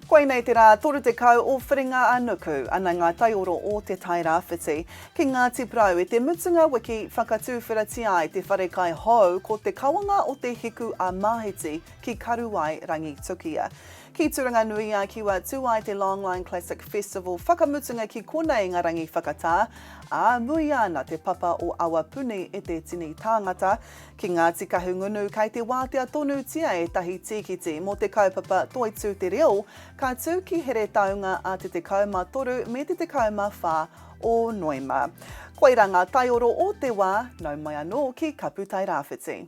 Koe nei te rā toru te kau o whiringa anuku ana ngā taioro o te Tairāwhiti. Ki Ngāti Prau, te mutunga wiki whakatūwhirati ai te Hawaiiki Hou ko te kawanga o te hiku a Māhiti ki Karuwai rangi tukia. Ki Turanga Nui a kiwa tū ai te Longline Classic Festival whakamutunga ki konei ngā rangi whakatā, a mui ana te papa o Awapuni e te tini tāngata. Ki Ngāti Kahungunu kai te wātea tonu tia e tahi tīkiti mō te kaupapa Toitū te reo, ka tū ki here taunga a te kauma toru me te kauma whā o Noema. Koeira ngā taioro o te wā, nau mai anō ki Kapu Tairāwhiti.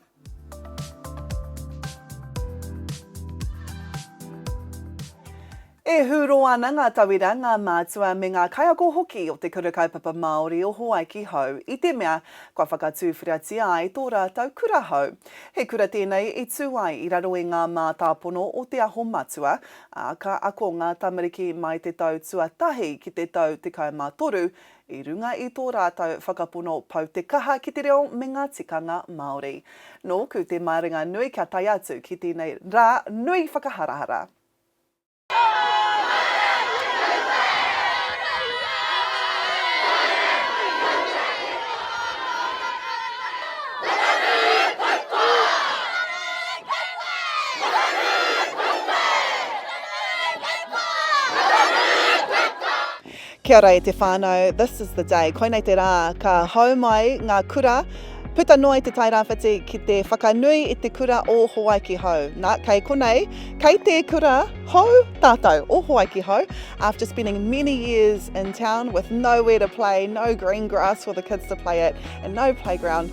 E huro ana ngā tawira ngā mātua me ngā kaiako hoki o te kura kaupapa Māori o Hawaiiki Hou. I te mea, kua whakatūwhirati ai tō rātau kura hou. He kura tēnei i tū ai i raro e ngā mātāpono o Te Aho Mātua, ka ako ngā tamariki mai te tau tuatahi ki te tau te kaumātoru, i runga i tō rātau whakapono pau te kaha ki te reo me ngā tikanga Māori. Nō, ku te maringa nui kia tai atu ki tēnei rā nui whakaharahara. Kia ora e te whānau, this is the day. Koe nei te rā, ka hau mai ngā kura, puta noa i te Tairāwhiti ki te whakanui i te kura o Hawaiiki Hou. Nā, kei konei, kei te kura hou tātou o Hawaiiki Hou. After spending many years in town with nowhere to play, no green grass for the kids to play at, and no playground,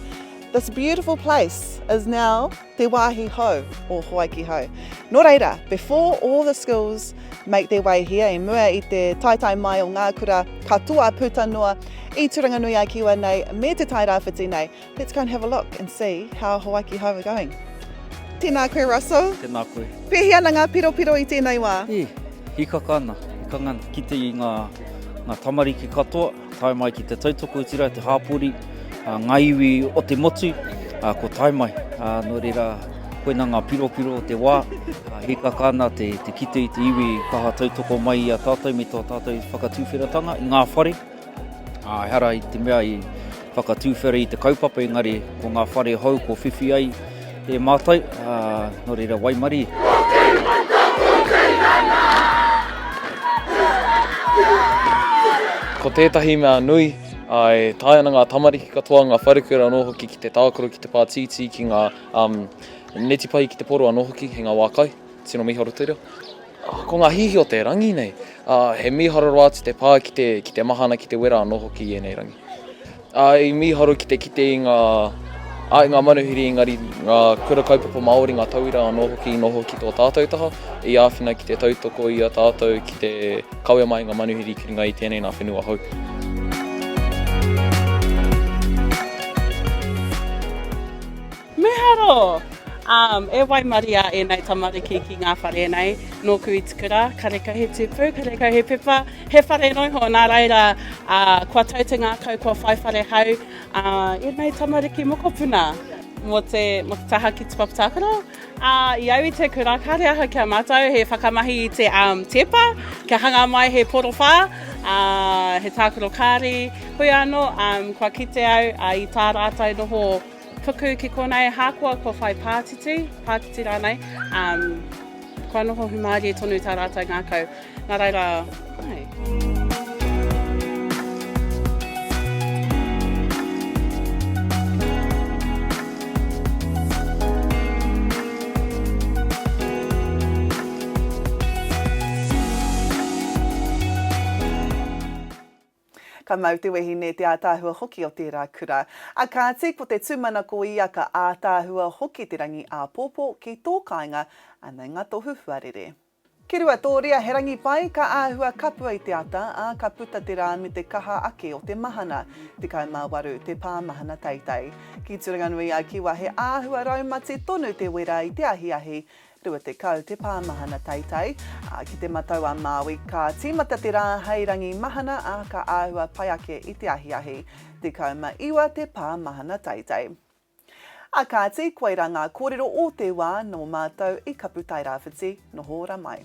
this beautiful place is now Te Wāhi Hou o Hawaiiki Hou. Nō reira, before all the schools make their way here, e mua i te taitai mai o ngā kura katoa puta noa I Turanga Nui a kiwa nei me te Tairāwhiti nei. Let's go and have a look and see how Hawaiiki Hou are going. Tēnā koe, Russell. Tēnā koe. Pehi ana ngā piro I tēnei wā? Hikaka ana. Ki te i ngā tamariki katoa, tai mai ki te tautoko utira, te hāpori, ngā iwi o te motu, ko tai mai. Nō reira, koina ngā piro o te wā, hikaka ana te kite I te iwi kaha tautoko mai I a tātou me tō tātou whakatūwhiratanga I ngā whare. Hara I te mea I whakatūwhira I te kaupapa engari ko ngā whare hou ko whiwhi ai e mātai, nō reira waimari. Ko tētahi mea nui, e tāia ngā tamariki katoa, ngā wharekura anō hoki ki te tākaro, ki te pātiti, ki ngā neti pai ki te poro anō hoki, he ngā wākai, tino miharo te reo. Ko ngā hihi o te rangi nei, he miharo rāti te pā ki te mahana ki te wera anō hoki I nei rangi. I miharo ki te I ngā manuhiri engari, ngā kura kaupapa Māori, ngā tauira anō hoki I noho ki tō tātou taha, I āwhina ki te tautoko I a tātou ki te kaua mai ngā manuhiri ki ringa I tēnei ngā whenua hou. Meharo! E waimaria e nei tamariki ki ngā whare nei, nōku I tukura, kareka he tupu, kareka he pepa, he whare noiho, nā reira, kua tauti ngā kau, kua whai whare hau, e nei tamariki mokopuna, mō te taha ki te papatakaro. I au I te kura, kāre aha kia mātou, he whakamahi I te tepa, kia hanga mai he porowha, he tākaro kāre, hui anō, kua kite au, I tā rātai noho, puku ki konei hākua ko whai pātiti rānei. Kua noho humāri e tonu tā rātai ngā kau. Nā reira, ai. Ka mau te wehi ne te ātāhua hoki o tērā kura. A kāti ko te tūmana ko ia ka ātāhua hoki te rangi āpōpō ki tō kāinga ana ngā tohu huarere. Ki rua tōria he rangi pai ka āhua kapu I te ata ka puta te rā me te kaha ake o te mahana, te kaumāwaru te pāmahana teitei. Ki Turanga Nui a kiwa he āhua raumati tonu te wera I te ahiahi, rua te kau te pāmahana teitei. Ki te matau a Māui, ka tīmata te rā hei rangi mahana ka āhua pai ake I te ahiahi, te kauma iwa te pāmahana teitei. A kāti, koeira ngā kōrero o te wā no mātou I Kapu Tairāwhiti, noho ora mai.